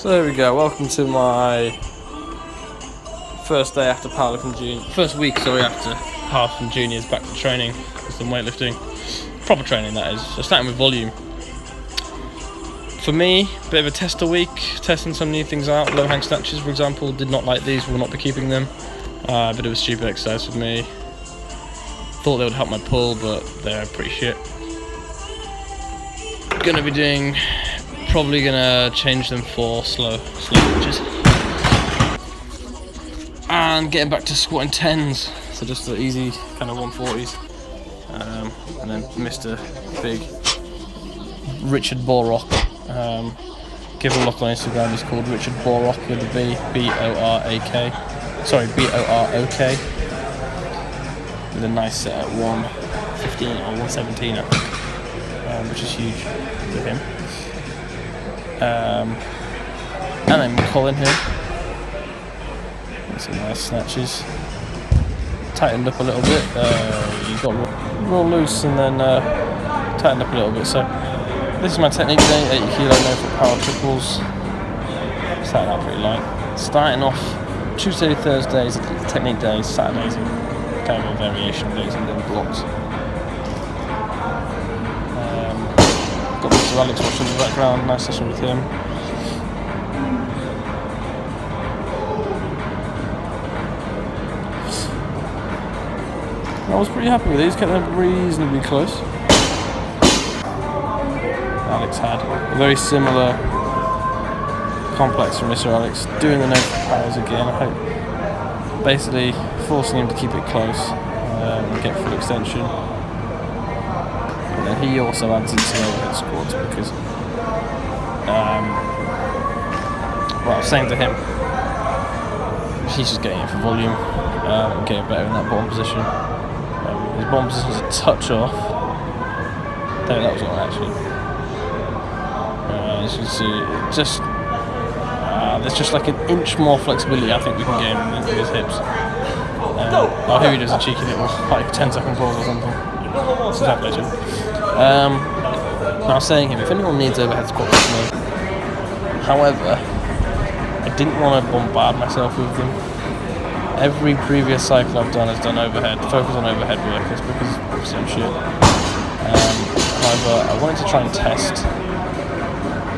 So there we go, welcome to my first day after powerlifting junior, first week after powerlifting juniors back to training, some weightlifting, proper training that is, so starting with volume. For me, a bit of a tester week, testing some new things out, low hang snatches for example, did not like these, will not be keeping them, a bit of a stupid exercise for me, thought they would help my pull but they're pretty shit. Probably gonna change them for slow snatches. And getting back to squatting 10s, so just the easy kind of 140s. And then Mr. Big Richard Borrock. Give him a look on Instagram, he's called Richard Borrock with a B, B-O-R-A-K. Sorry, B-O-R-O-K. With a nice set at 115 or 117 I think, which is huge for him. And then Colin here. Some nice snatches. Tightened up a little bit. You got real loose and then tightened up a little bit. So this is my technique day. 80 kilo no foot power triples. Starting out pretty light. Starting off Tuesday, Thursdays, technique days. Saturdays, kind of a variation days and then blocks. Got Mr. Alex watching in the background, nice session with him. I was pretty happy with these, kept them reasonably close. Alex had a very similar complex from Mr. Alex, doing the no powers again, I hope. Basically forcing him to keep it close and get full extension. And he also adds in some overhead squats because, well, I was saying to him, he's just getting it for volume, getting better in that bottom position. His bottom position is a touch off. No, that was alright actually. As you can see, there's just like an inch more flexibility I think we can gain with his hips. Oh, here he does a cheeky little like 10-second pause or something. So that legend. I was saying him, if anyone needs overhead squats with me, however, I didn't want to bombard myself with them. Every previous cycle I've done has done overhead, focus on overhead work, it's because obviously I'm shit. However, I wanted to try and test,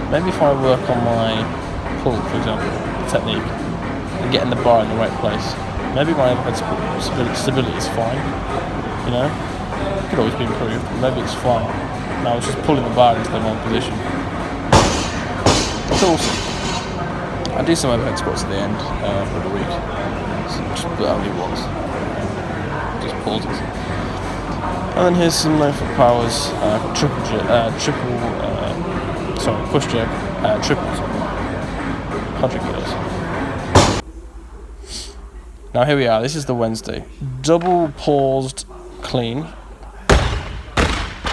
maybe if I work on my pull, for example, technique, and getting the bar in the right place, maybe my overhead stability is fine, you know? It could always be improved, but maybe it's fine. And I was just pulling the bar into the wrong position. It's awesome. I do some overhead squats at the end of the week, but only once. Just pauses. And then here's some low foot powers, push jerk, triples, 100 kilos. Now here we are, this is the Wednesday. Double paused clean,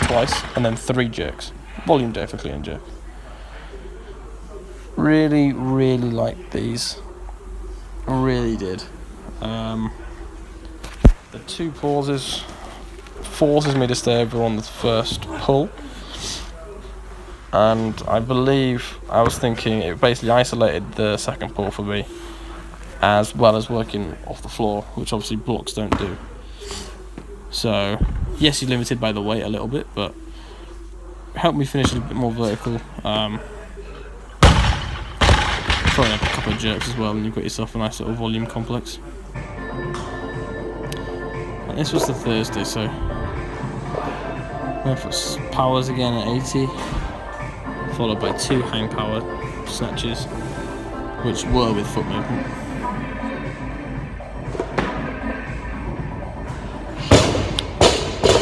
twice, and then 3 jerks. Volume day for clean and jerk. Really liked these. Really did. The 2 pauses forces me to stay over on the first pull. And I believe I was thinking it basically isolated the second pull for me, as well as working off the floor, which obviously blocks don't do. So, yes, you're limited by the weight a little bit, but it helped me finish a bit more vertical. Throwing a couple of jerks as well, and you've got yourself a nice little volume complex. And this was the Thursday, so went for powers again at 80, followed by 2 hang power snatches, which were with foot movement.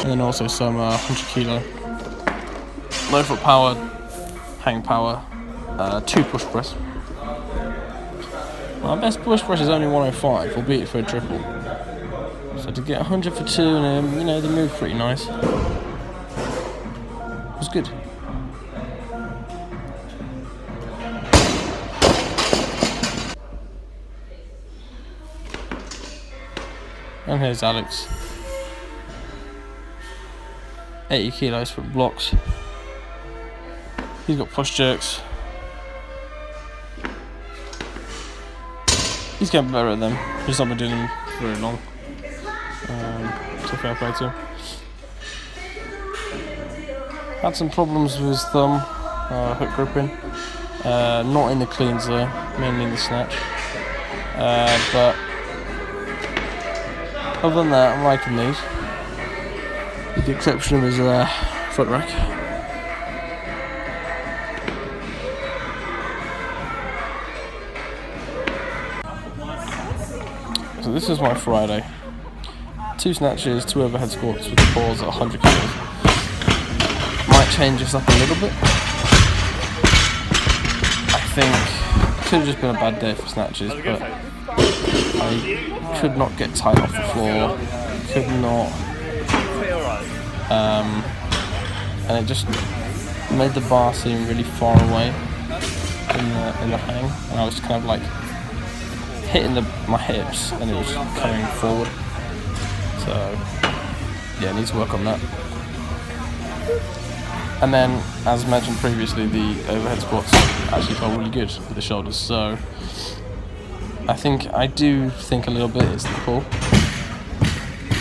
And then also some 100 kilo low foot power, hang power, 2 push press. My best push press is only 105, albeit for a triple. So to get 100 for 2 and you know, they move pretty nice. It was good. And here's Alex. 80 kilos for blocks. He's got push jerks. he's getting better at them. He's not been doing them for very long. So fair play to him. Had some problems with his thumb, hook gripping. Not in the cleans though, mainly in the snatch. But other than that, I'm liking these. With the exception of his front rack. So this is my Friday. 2 snatches, 2 overhead squats with the pause at 100 kilos. Might change this up a little bit. I think it could have just been a bad day for snatches, but I could not get tight off the floor. Could not. And it just made the bar seem really far away in the hang, and I was kind of like hitting my hips, and it was coming forward. So yeah, need to work on that. And then, as mentioned previously, the overhead squats actually felt really good with the shoulders. So I do think a little bit it's the pull,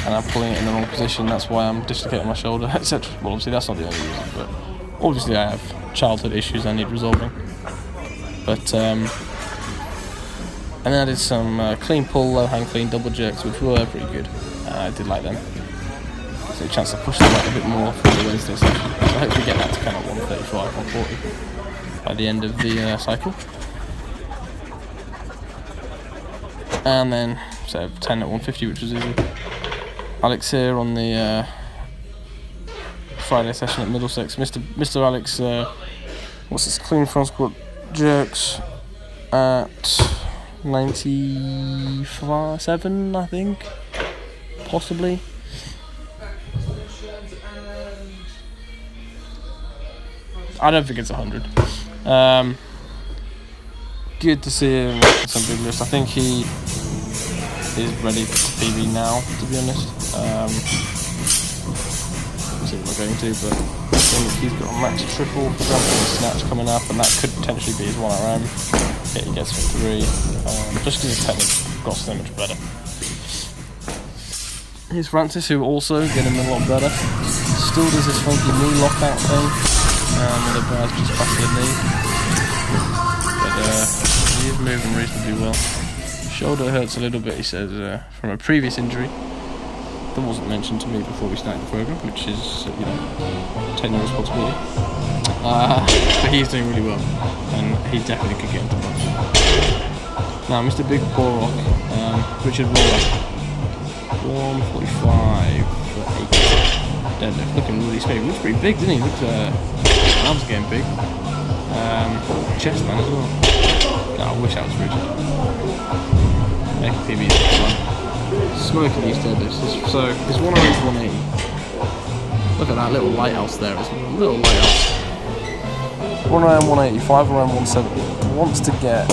and I'm pulling it in the wrong position. That's why I'm dislocating my shoulder, etc. Well, obviously that's not the only reason, but obviously I have childhood issues I need resolving. But and then I did some clean pull, low hang clean double jerks, which were pretty good. I did like them. So a chance to push the weight a bit more for the Wednesday session. So I hope we get that to kind of 135, 140 by the end of the cycle. And then, so 10 at 150, which was easy. Alex here on the Friday session at Middlesex. Mr. Alex, what's this? Clean front squat jerks at 97, I think, possibly. I don't think it's 100. Good to see him with some big lifts. I think he is ready to PB now, to be honest. We'll see what we're going to, but I think he's got a max triple, for example, and snatch coming up, and that could potentially be his 1RM. Yeah, he gets for 3, just because his technique got so much better. Here's Francis, who also getting a lot better. Still does this funky knee lockout thing, where the bar's just past the knee. But he's moving reasonably well. Shoulder hurts a little bit, he says, from a previous injury that wasn't mentioned to me before we started the program, which is, take no responsibility. But he's doing really well, and he definitely could get into box. Now, Mr. Big Ball Rock, Richard Roller, 145 for 8 deadlift, looking really smooth. Looks pretty big, didn't he? Looks arms getting big. Chest man as well. No, I wish I was Richard. Making PB is fun. Smoking these deadlifts. So his 108 to 180. Look at that little lighthouse there. It's a little lighthouse. 1RM 185, 1RM 170. Wants to get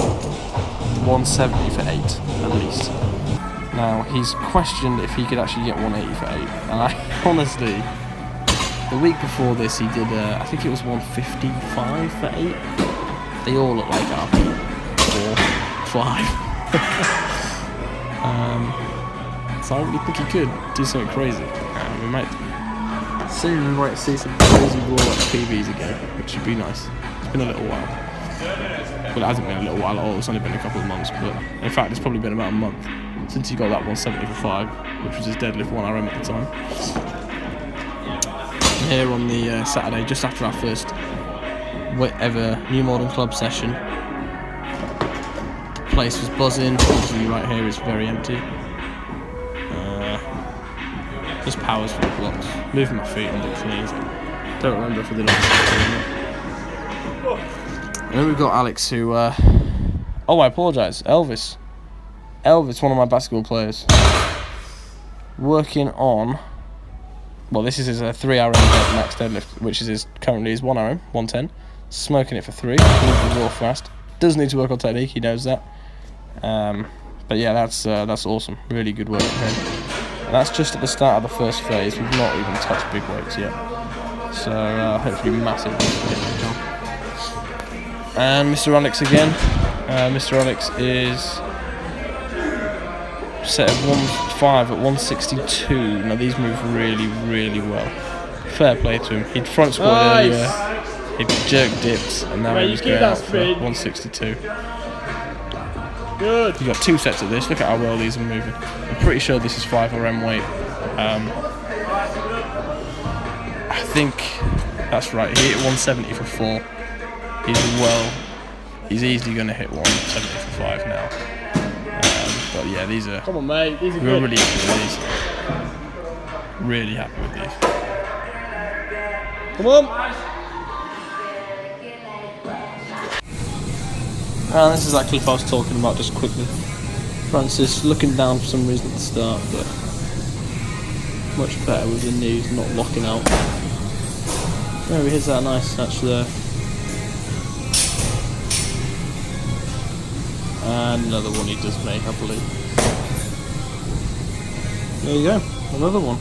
170 for 8 at least. Now he's questioned if he could actually get 180 for 8, and I honestly, the week before this he did I think it was 155 for 8. They all look like RP 4, 5. So I really think he could do something crazy. We might see some crazy raw PBs again, which would be nice. It's been a little while. Well, it hasn't been a little while at all, it's only been a couple of months, but in fact it's probably been about a month since he got that 170 for 5, which was his deadlift 1RM at the time. Here on the Saturday, just after our first ever New Modern Club session, the place was buzzing. Obviously right here is very empty. Just powers for the blocks. Moving my feet and looks amazing. Don't remember if I did it. And then we've got Alex who, oh, I apologise, Elvis, one of my basketball players, working on, well, this is his 3RM max deadlift, which is currently his 1RM, 110, smoking it for 3, moving real fast, does need to work on technique, he knows that, but yeah, that's awesome, really good work for him. And that's just at the start of the first phase, we've not even touched big weights yet, so hopefully massive. And Mr. Alex again. Mr. Alex is set of 5 at 162. Now these move really, really well. Fair play to him. He'd front squatted earlier, he'd jerk dipped, and now he was going out for 162. Good. You've got 2 sets of this. Look at how well these are moving. I'm pretty sure this is 5 RM weight. I think that's right. He hit 170 for 4. He's easily going to hit 170 for 5 now. But yeah, these are. Come on, mate. These are We're good. really happy with these. Really happy with these. Come on. And this is that clip I was talking about just quickly. Francis looking down for some reason at the start, but much better with the knees not locking out. There he hits that nice touch there. And another one he does make, I believe. There you go, another one.